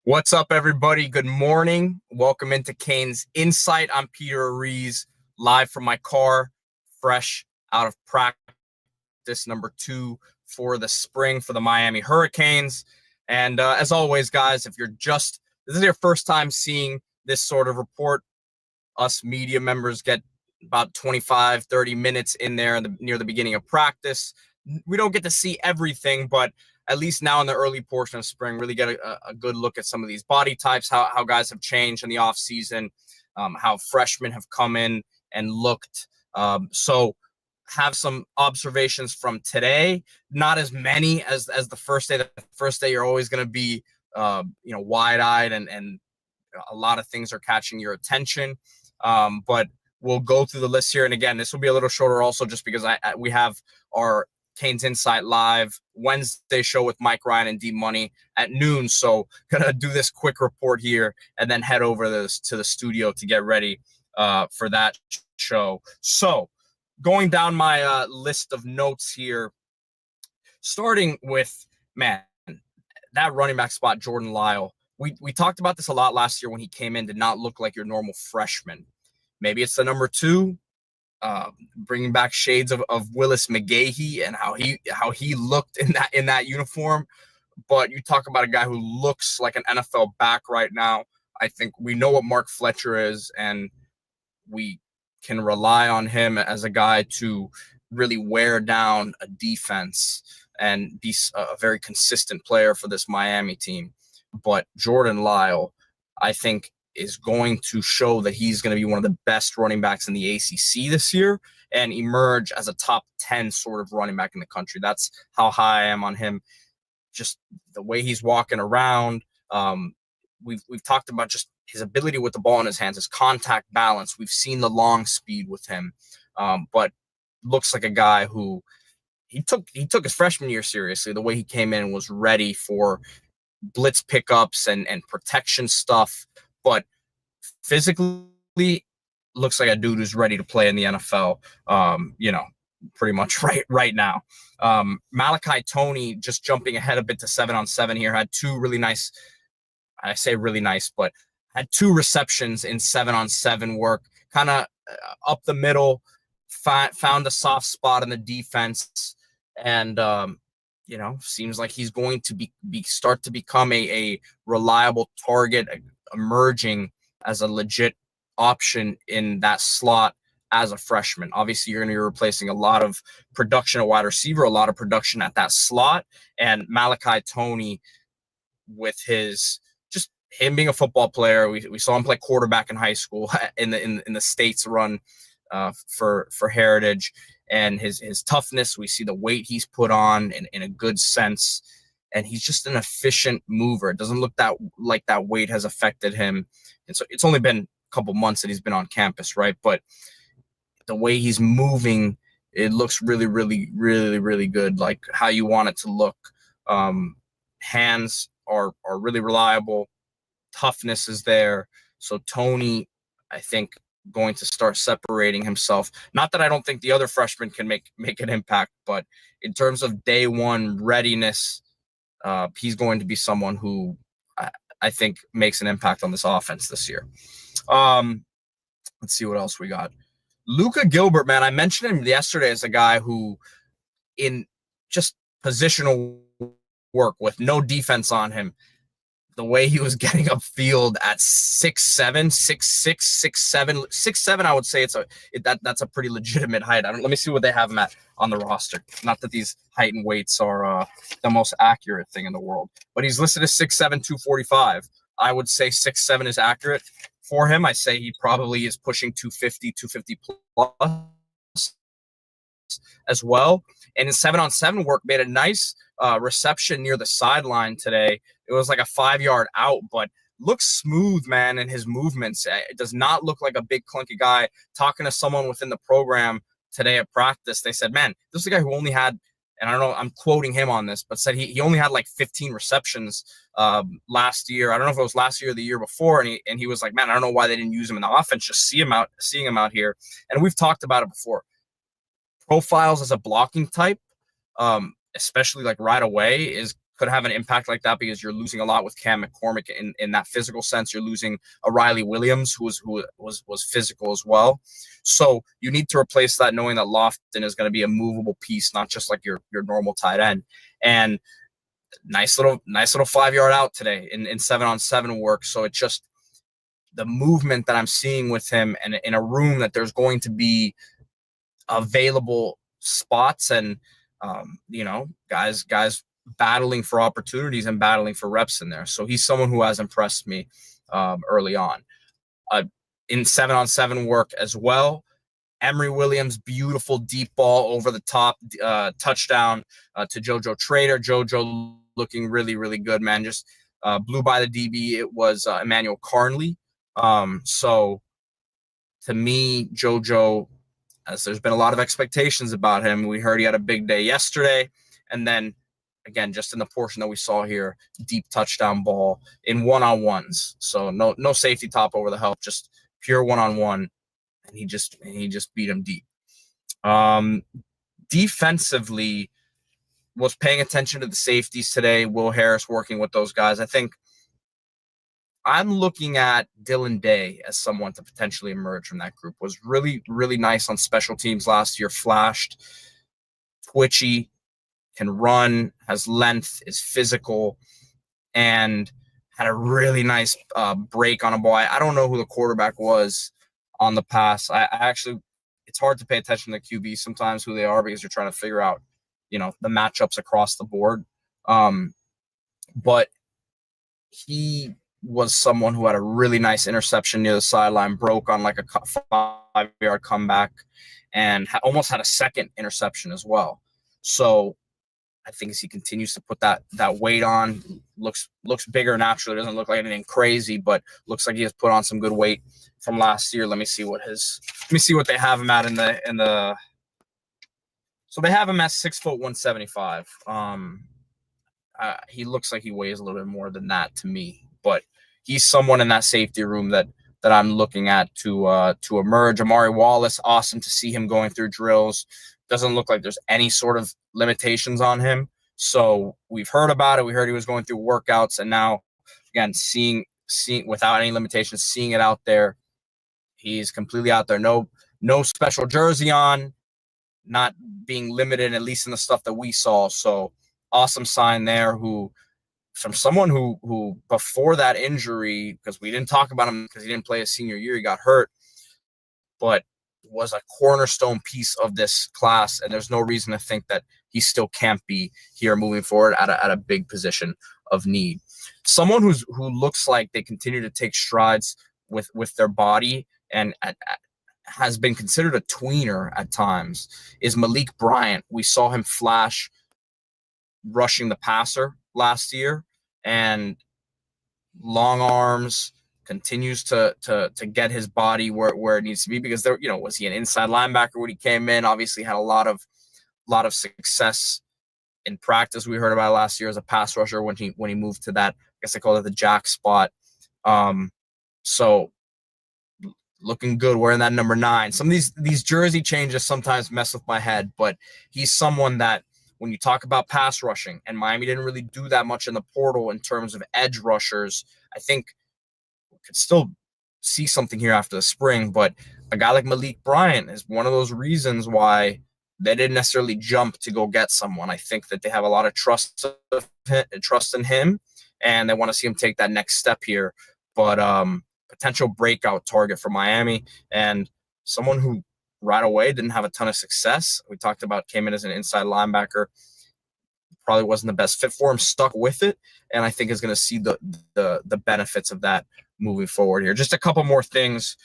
What's up, everybody? Good morning. Welcome into Kane's Insight. I'm Peter Ariz, live from my car, fresh out of practice number 2 for the spring for the Miami Hurricanes. And as always, guys, if this is your first time seeing this sort of report, us media members get about 25, 30 minutes in there near the beginning of practice. We don't get to see everything, but at least now in the early portion of spring, really get a good look at some of these body types, how guys have changed in the offseason, how freshmen have come in and looked. So have some observations from today, not as many as the first day. The first day, you're always going to be, wide-eyed and a lot of things are catching your attention. But we'll go through the list here. And again, this will be a little shorter also just because we have our Kane's Insight Live Wednesday show with Mike Ryan and D Money at noon. So gonna do this quick report here and then head over to the studio to get ready for that show. So going down my list of notes here, starting with, man, that running back spot, Jordan Lyle. We talked about this a lot last year when he came in, did not look like your normal freshman. Maybe it's the number 2. Bringing back shades of Willis McGahee and how he looked in that uniform. But you talk about a guy who looks like an NFL back right now. I think we know what Mark Fletcher is, and we can rely on him as a guy to really wear down a defense and be a very consistent player for this Miami team. But Jordan Lyle, I think, is going to show that he's going to be one of the best running backs in the ACC this year and emerge as a top 10 sort of running back in the country. That's how high I am on him. Just the way he's walking around. We've talked about just his ability with the ball in his hands, his contact balance. We've seen the long speed with him, but looks like a guy who he took his freshman year seriously. The way he came in and was ready for blitz pickups and protection stuff. But physically looks like a dude who's ready to play in the NFL, pretty much right now. Malachi Toney, just jumping ahead a bit to 7-on-7 here, had 2 really nice, I say really nice, but had 2 receptions in 7-on-7 work, kind of up the middle, found a soft spot in the defense, and seems like he's going to start to become a reliable target, emerging as a legit option in that slot as a freshman. Obviously, you're going to be replacing a lot of production at wide receiver, a lot of production at that slot, and Malachi Toney, with him being a football player, we saw him play quarterback in high school in the States run for Heritage, and his toughness. We see the weight he's put on in a good sense. And he's just an efficient mover. It doesn't look like that weight has affected him. And so it's only been a couple months that he's been on campus, right? But the way he's moving, it looks really, really, really, really good, like how you want it to look. Hands are really reliable. Toughness is there. So Toney, I think, going to start separating himself. Not that I don't think the other freshmen can make an impact, but in terms of day one readiness, he's going to be someone who I think makes an impact on this offense this year. Let's see what else we got. Luka Gilbert, man, I mentioned him yesterday as a guy who, in just positional work with no defense on him, the way he was getting upfield at 6'7", 6'6", 6'7", 6'7", I would say that's a pretty legitimate height. Let me see what they have him at on the roster. Not that these height and weights are the most accurate thing in the world, but he's listed as 6'7", 245. I would say 6'7" is accurate for him. I say he probably is pushing 250 plus as well. And his 7-on-7 work made a nice reception near the sideline today. It was like a 5-yard out, but looks smooth, man, in his movements. It does not look like a big clunky guy. Talking to someone within the program today at practice, they said, man, this is a guy who only had, and I don't know, I'm quoting him on this, but said he only had like 15 receptions last year. I don't know if it was last year or the year before, and he was like, man, I don't know why they didn't use him in the offense. Just seeing him out here. And we've talked about it before. Profiles as a blocking type, especially like right away, is could have an impact like that because you're losing a lot with Cam McCormick in that physical sense. You're losing a Riley Williams who was physical as well. So you need to replace that, knowing that Lofton is going to be a movable piece, not just like your normal tight end. And nice little 5-yard out today in 7-on-7 work. So it's just the movement that I'm seeing with him, and in a room that there's going to be available spots and guys battling for opportunities and battling for reps in there. So he's someone who has impressed me early on. In 7-on-7 work as well, Emory Williams, beautiful deep ball over the top, touchdown to JoJo Trader. JoJo looking really, really good, man. Just blew by the DB. It was Emmanuel Carnley. So to me, JoJo, as there's been a lot of expectations about him. We heard he had a big day yesterday. And then, again, just in the portion that we saw here, deep touchdown ball in one-on-ones. So no safety top over the help, just pure one-on-one. And he just beat him deep. Defensively, was paying attention to the safeties today. Will Harris working with those guys. I think I'm looking at Dylan Day as someone to potentially emerge from that group. Was really, really nice on special teams last year. Flashed, twitchy, can run, has length, is physical, and had a really nice break on a ball. I don't know who the quarterback was on the pass. I actually, it's hard to pay attention to QB sometimes who they are because you're trying to figure out, the matchups across the board. But he was someone who had a really nice interception near the sideline, broke on like a 5-yard comeback, and almost had a second interception as well. So I think as he continues to put that weight on, looks bigger naturally. Doesn't look like anything crazy, but looks like he has put on some good weight from last year. Let me see what they have him at in the. So they have him at 6 foot 175. He looks like he weighs a little bit more than that to me, but he's someone in that safety room that I'm looking at to emerge. Amari Wallace, awesome to see him going through drills. Doesn't look like there's any sort of limitations on him. So we've heard about it. We heard he was going through workouts, and now again seeing without any limitations, seeing it out there. He's completely out there. No special jersey on, not being limited, at least in the stuff that we saw. So awesome sign there. From someone who before that injury, because we didn't talk about him because he didn't play his senior year, he got hurt, but was a cornerstone piece of this class, and there's no reason to think that he still can't be here moving forward at a big position of need. Someone who looks like they continue to take strides with their body and has been considered a tweener at times is Malik Bryant. We saw him flash rushing the passer last year, and long arms, continues to get his body where it needs to be, because there, was he an inside linebacker when he came in? Obviously had a lot of success in practice. We heard about it last year as a pass rusher when he moved to that, I guess they call it the jack spot. So looking good wearing that number 9. Some of these jersey changes sometimes mess with my head, but he's someone that when you talk about pass rushing, and Miami didn't really do that much in the portal in terms of edge rushers, I think we could still see something here after the spring. But a guy like Malik Bryant is one of those reasons why they didn't necessarily jump to go get someone. I think that they have a lot of trust in him, and they want to see him take that next step here. But potential breakout target for Miami, and someone who right away didn't have a ton of success. We talked about came in as an inside linebacker, probably wasn't the best fit for him, stuck with it, and I think is going to see the benefits of that moving forward here. Just a couple more things,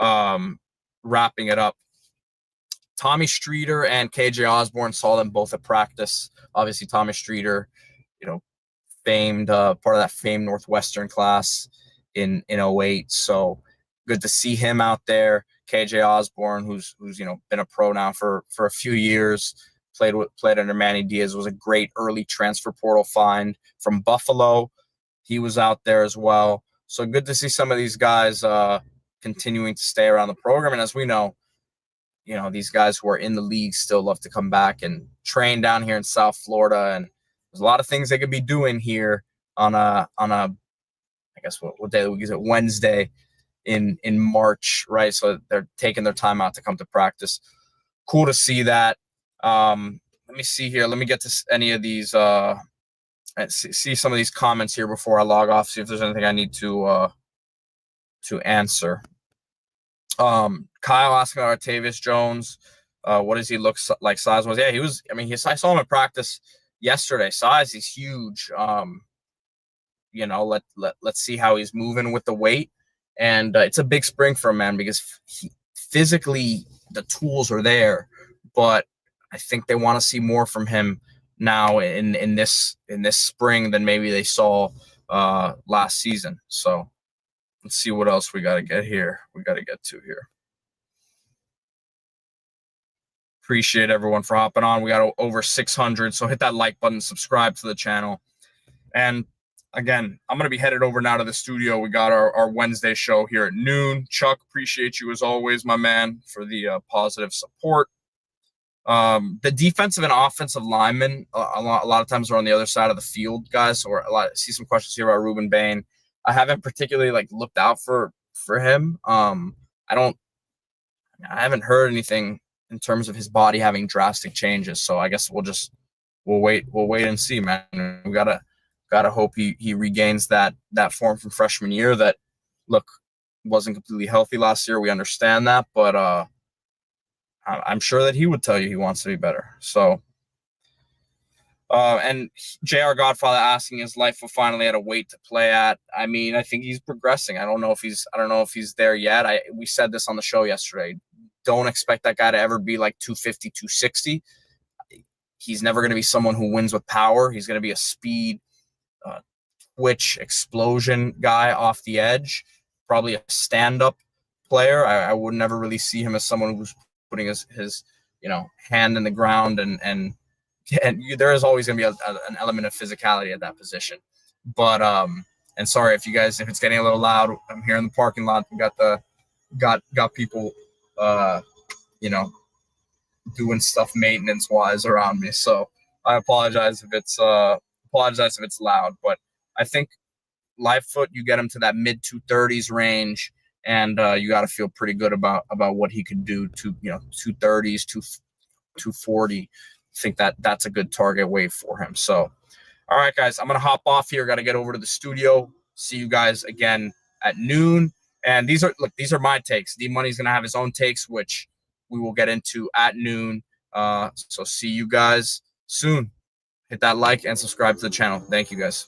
wrapping it up. Tommy Streeter and KJ Osborne, saw them both at practice. Obviously, Tommy Streeter, famed, part of that famed Northwestern class in 08. So good to see him out there. KJ Osborne, who's been a pro now for a few years, played under Manny Diaz, was a great early transfer portal find from Buffalo. He was out there as well. So good to see some of these guys continuing to stay around the program. And as we know, these guys who are in the league still love to come back and train down here in South Florida. And there's a lot of things they could be doing here on a I guess what day of the week is it? Wednesday in March, right? So they're taking their time out to come to practice. Cool to see that. Let me see here. Let me get to any of these. See some of these comments here before I log off. See if there's anything I need to answer. Kyle asking about Artavius Jones. What does he look like size-wise? Yeah, he was. I mean, I saw him in practice yesterday. Size, he's huge. Let's see how he's moving with the weight. And it's a big spring for him, man, because physically the tools are there, but I think they want to see more from him now in this spring than maybe they saw last season. So let's see what else we got to get to here. Appreciate everyone for hopping on. We got over 600, so hit that like button, subscribe to the channel. And again, I'm going to be headed over now to the studio. We got our Wednesday show here at noon. Chuck, appreciate you as always, my man, for the positive support. The defensive and offensive linemen, a lot of times are on the other side of the field, guys. So I see some questions here about Ruben Bain. I haven't particularly looked out for him. I haven't heard anything in terms of his body having drastic changes. So I guess we'll wait and see, man. We gotta hope he regains that form from freshman year that, look, wasn't completely healthy last year. We understand that, but I'm sure that he would tell you he wants to be better. So, and JR Godfather asking, is life finally at a weight to play at? I mean, I think he's progressing. I don't know if he's there yet. We said this on the show yesterday. Don't expect that guy to ever be like 250, 260. He's never going to be someone who wins with power. He's going to be a speed, twitch, explosion guy off the edge, probably a stand-up player. I would never really see him as someone who's putting his hand in the ground, and there is always going to be an element of physicality at that position. But and sorry if it's getting a little loud. I'm here in the parking lot. We got people doing stuff maintenance wise around me. So I apologize if it's loud, but I think live foot, you get him to that mid 230s range, and you got to feel pretty good about what he could do to 230s, 240. I think that's a good target weight for him. So, all right, guys, I'm gonna hop off here. Got to get over to the studio. See you guys again at noon. And these are my takes. D Money's gonna have his own takes, which we will get into at noon. So see you guys soon. Hit that like and subscribe to the channel. Thank you, guys.